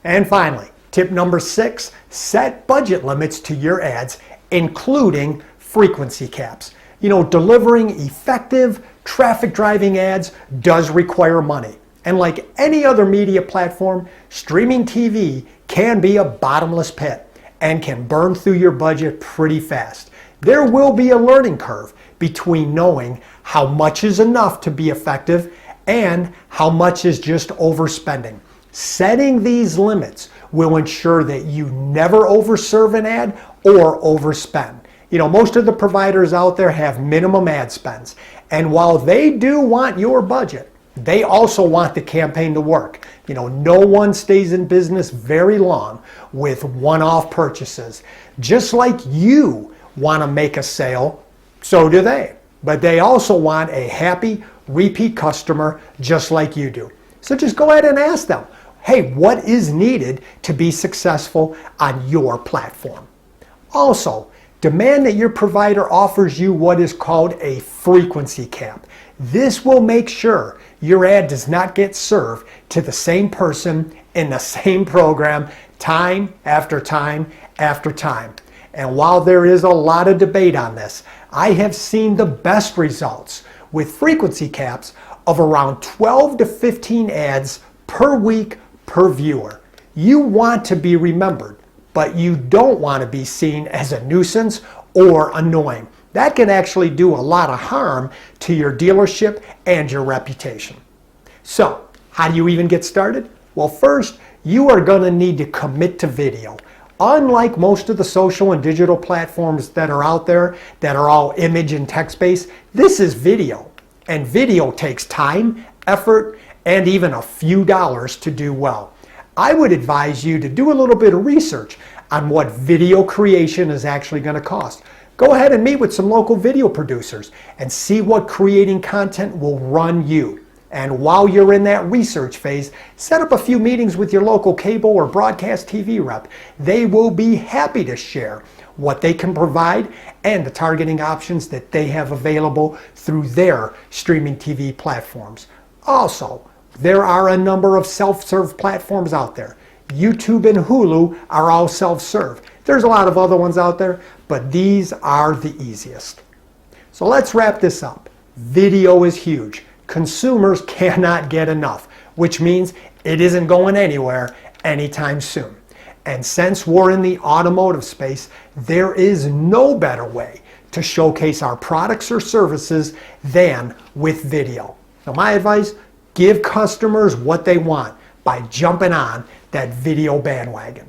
And finally, tip number 6, set budget limits to your ads, including frequency caps. Delivering effective traffic driving ads does require money. And like any other media platform, streaming TV can be a bottomless pit and can burn through your budget pretty fast. There will be a learning curve between knowing how much is enough to be effective and how much is just overspending. Setting these limits will ensure that you never overserve an ad or overspend. Most of the providers out there have minimum ad spends. And while they do want your budget, they also want the campaign to work. No one stays in business very long with one-off purchases. Just like you want to make a sale, so do they. But they also want a happy, repeat customer just like you do. So just go ahead and ask them, hey, what is needed to be successful on your platform? Also, demand that your provider offers you what is called a frequency cap. This will make sure your ad does not get served to the same person in the same program time after time after time. And while there is a lot of debate on this, I have seen the best results with frequency caps of around 12 to 15 ads per week per viewer. You want to be remembered, but you don't want to be seen as a nuisance or annoying. That can actually do a lot of harm to your dealership and your reputation. So, how do you even get started? Well, first, you are going to need to commit to video. Unlike most of the social and digital platforms that are out there that are all image and text-based, this is video. And video takes time, effort, and even a few dollars to do well. I would advise you to do a little bit of research on what video creation is actually going to cost. Go ahead and meet with some local video producers and see what creating content will run you. And while you're in that research phase, set up a few meetings with your local cable or broadcast TV rep. They will be happy to share what they can provide and the targeting options that they have available through their streaming TV platforms. Also, there are a number of self-serve platforms out there. YouTube and Hulu are all self-serve. There's a lot of other ones out there, but these are the easiest. So let's wrap this up. Video is huge. Consumers cannot get enough, which means it isn't going anywhere anytime soon. And since we're in the automotive space, there is no better way to showcase our products or services than with video. So my advice, give customers what they want by jumping on that video bandwagon.